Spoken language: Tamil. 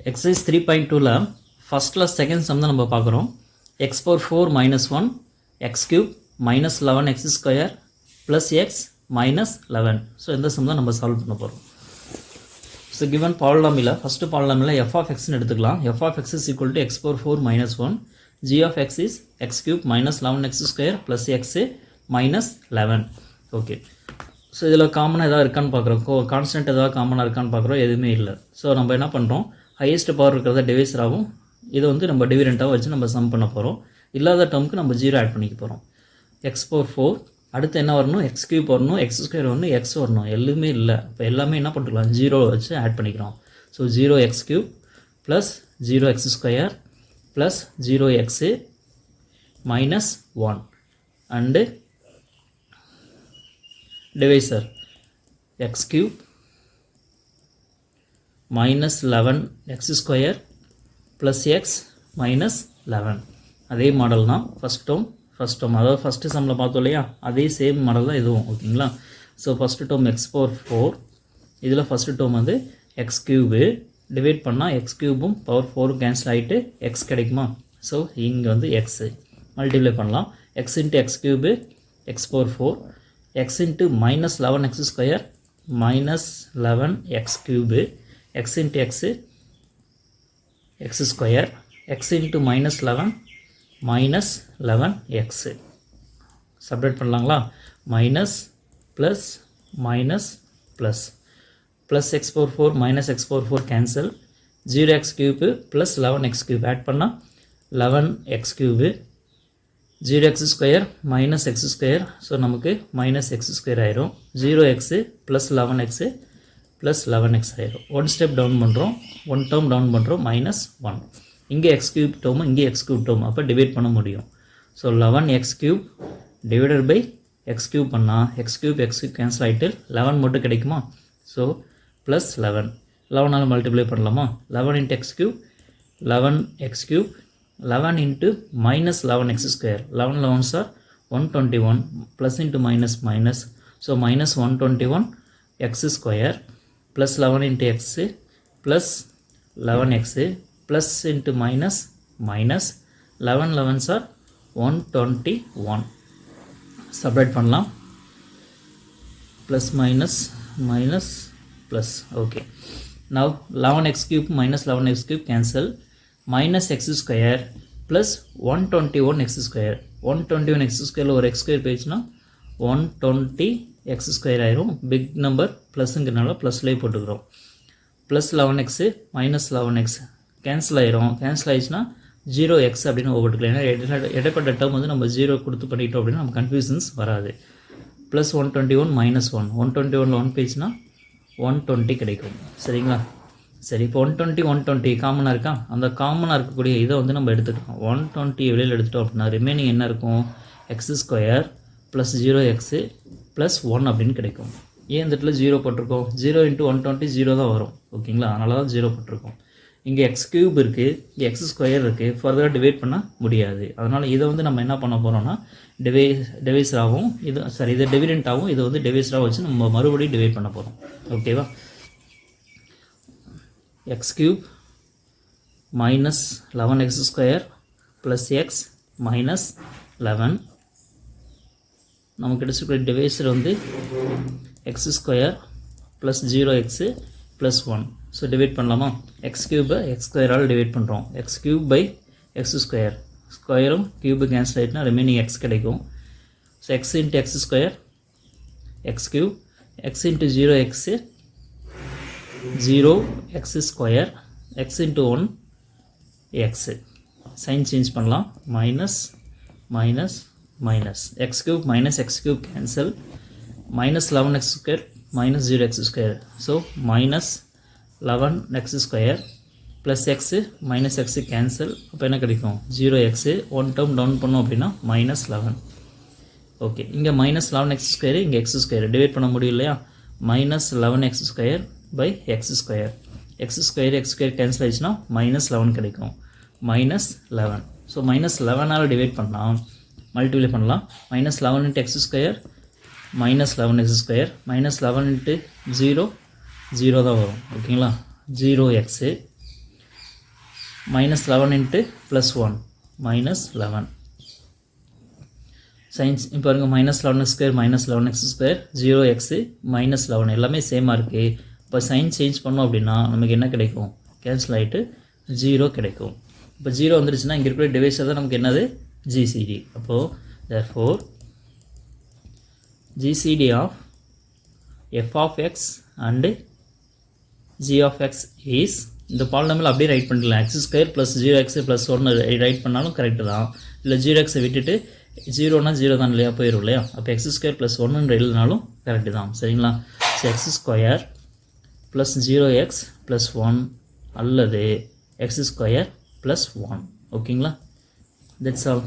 எக்ஸசைஸ் 3.2ல ஃபஸ்ட்டில் செகண்ட் சம் தான் நம்ம பார்க்குறோம். X power 4 minus 1 x cube minus 11 x square plus x minus 11. So இந்த சம் தான் நம்ம சால்வ் பண்ண போகிறோம். ஸோ கிவன் பாலினாமியில் ஃபஸ்ட்டு பாலினாமியில் எஃப் ஆஃப் எக்ஸ்னு எடுத்துக்கலாம். F of x is equal to x power 4 minus 1 g of x is x cube minus 11 x square plus x minus 11. Okay, so இதில் காமனாக எதாவது இருக்கான்னு பார்க்குறோம், கான்ஸ்டன்ட் எதாவது காமனாக இருக்கான்னு பார்க்குறோம், எதுவுமே இல்லை. ஸோ நம்ம என்ன பண்ணுறோம், ஹையஸ்ட் பவர் இருக்கிறத டிவைஸராகவும் இதை வந்து நம்ம டிவிடெண்ட்டாக வச்சு நம்ம சம் பண்ண போகிறோம். இல்லாத டேர்முக்கு நம்ம 0 ஆட் பண்ணிக்க போகிறோம். எக்ஸ் பவர் 4 அடுத்து என்ன வரணும், எக்ஸ் கியூப் வரணும், எக்ஸ் ஸ்கொயர் வரணும், எக்ஸ் வரணும், எதுவுமே இல்லை. இப்போ எல்லாமே என்ன பண்ணிக்கலாம், 0 வச்சு ஆட் பண்ணிக்கிறோம். So 0 X cube plus 0 x square plus 0 x minus 1 and divisor X cube minus 11 x square plus x minus 11. அதே மாடல் தான் ஃபஸ்ட் டேர்ம் அதாவது ஃபஸ்ட்டு சம்மில் பார்த்தோம் இல்லையா, அதே சேம் மாடல் தான் இதுவும். ஓகேங்களா, so first term x power 4, இதில் ஃபஸ்ட்டு டேர்ம் வந்து எக்ஸ் கியூபு டிவைட் பண்ணால் எக்ஸ் கியூபும் பவர் 4 கேன்சல் ஆகிட்டு எக்ஸ் கிடைக்குமா. ஸோ இங்கே வந்து எக்ஸு மல்டிப்ளை பண்ணலாம். X into x cube x power 4 x into minus 11 x square minus 11 x cube x into x x square x into minus 11 minus 11 x separate பண்ணலாங்களா. Minus plus minus plus plus x power 4 minus x power 4 cancel 0 x cube plus 11 x cube add பண்ணால் 11 x cube 0 x square minus x square, so நமக்கு மைனஸ் எக்ஸ் ஸ்கொயர் ஆயிரும். 0 x plus 11 x plus 11 x ஆயிரும். ஒன் ஸ்டெப் டவுன் பண்ணுறோம், ஒன் டேர்ம் டவுன் பண்ணுறோம், மைனஸ் 1. இங்கே எக்ஸ் கியூப் டேர்மு இங்கே எக்ஸ் கியூப் டேர்ம், அப்போ டிவைட் பண்ண முடியும். So 11 x cube divided by x cube பண்ணால் எக்ஸ் கியூப் கேன்சல் ஆகிட்டு 11 மட்டும் கிடைக்குமா. ஸோ ப்ளஸ் 11 மல்டிப்ளை பண்ணலாமா. 11 into x cube 11 x cube 11 into minus 11 x square 11 11s are 121 plus into minus minus, so minus 121 x square plus 11 into x plus 11 x plus into minus minus 11 11s are 121. Separate பண்ணலாம். Plus minus minus plus. Okay, now 11 x cube minus 11 x cube cancel minus x square plus 121 x square 121 x ஸ்கொயரில் ஒரு எக்ஸ் ஸ்கொயர் போயிடுச்சுன்னா 120 எக்ஸ் ஸ்கொயர் ஆயிரும். பிக் நம்பர் ப்ளஸ்ங்கிறனால ப்ளஸ்லேயே போட்டுக்கிறோம். Plus 11 x minus 11 X cancel ஆயிரும். கேன்சல் ஆயிடுச்சுன்னா 0 எக்ஸ் அப்படின்னு ஓவர்ட்டுக்கலாம். ஏன்னா இடைப்பட்ட டேர்ம் வந்து நம்ம 0 கொடுத்து பண்ணிட்டோம் அப்படின்னா நம்ம கன்ஃபியூஷன்ஸ் வராது. ப்ளஸ் 121 மைனஸ் 1 121 1 போயிடுச்சுன்னா 120 கிடைக்கும். சரிங்களா. சரி, இப்போ 120 120 காமனாக இருக்கா, அந்த காமனாக இருக்கக்கூடிய இதை வந்து நம்ம எடுத்துக்கலாம். 120 வெளியில் எடுத்துட்டோம் அப்படின்னா ரிமைனிங் என்ன இருக்கும், X square plus 0 x plus 1 அப்படின்னு கிடைக்கும். ஏன் இந்த இடத்துல 0 போட்டிருக்கோம், 0 இன்ட்டு 120 0 தான் வரும். ஓகேங்களா, அதனால தான் 0 போட்டிருக்கோம். இங்கே எக்ஸ் கியூப் இருக்குது, இங்கே எக்ஸ் ஸ்கொயர் இருக்குது, ஃபர்தராக டிவைட் பண்ண முடியாது. அதனால் இதை வந்து நம்ம என்ன பண்ண போகிறோம்னா டிவைஸராகவும் இதை டிவிடெண்ட்டாகவும் இதை வந்து டிவைஸராக வச்சு நம்ம மறுபடியும் டிவைட் பண்ண போகிறோம். ஓகேவா. X cube minus 11 x square plus x minus 11. நமக்கு கிடைச்சிருக்கிற டிவைஸர் வந்து x square plus 0 x plus 1. So divide பண்ணலாமா. எக்ஸ் கியூபை எக்ஸ் ஸ்கொயரால் டிவைட் பண்ணுறோம். X cube by x square, ஸ்கொயரும் கியூபு கேன்சல் ஆகிட்டுனா ரிமைனிங் எக்ஸ் கிடைக்கும். So x into x square x cube x into 0 x 0 x square x into 1 x. Sign change பண்ணலாம். Minus minus minus X cube minus X cube cancel minus 11 x square minus 0 x square, so minus 11 x square plus x minus x cancel, அப்போ என்ன கிடைக்கும் 0 எக்ஸு. ஒன் டேர்ம் டவுன் பண்ணோம் அப்படின்னா மைனஸ் 11. ஓகே, இங்கே மைனஸ் 11 எக்ஸ் ஸ்கொயர் இங்கே எக்ஸ் ஸ்கொயர் டிவைட் பண்ண முடியும் இல்லையா. Minus 11 x square by x square x square cancel ஆயிடுச்சுன்னா மைனஸ் 11 கிடைக்கும். மைனஸ் 11, ஸோ மைனஸ் 11ஆல் டிவைட் பண்ணலாம், மல்டிப்ளை பண்ணலாம். Minus 11 into x square minus 11 x square minus 11 into 0 0 தான் வரும். ஓகேங்களா. 0 x minus 11 into plus 1 minus 11 signs இப்போ பாருங்க minus 11 square minus 11 x square 0x minus 11 எல்லாமே சேமாக இருக்குது. இப்போ சைன் சேஞ்ச் பண்ணோம் அப்படின்னா நமக்கு என்ன கிடைக்கும்? கேன்சல் ஆகிட்டு 0 கிடைக்கும். இப்போ 0 வந்துருச்சுன்னா இங்கே இருக்கிற டிவைஸர் தான் நமக்கு என்னது? ஜிசிடி. அப்போது therefore GCD of f of x and g of x is இந்த பாலினாமியல் அப்படியே ரைட் பண்ணிடலாம். X square plus 0x plus 1 write பண்ணாலும் கரெக்டு தான். இல்லை 0xஐ விட்டுட்டு 0னா 0 தான் இல்லையா, போயிடும் இல்லையா. அப்போ எக்ஸ் ஸ்கொயர் ப்ளஸ் 1 எழுதினாலும் கரெக்டு தான். சரிங்களா? So X square plus 0x plus 1 அல்லது எக்ஸ் ஸ்கொயர் ப்ளஸ் 1. ஓகேங்களா? That's all.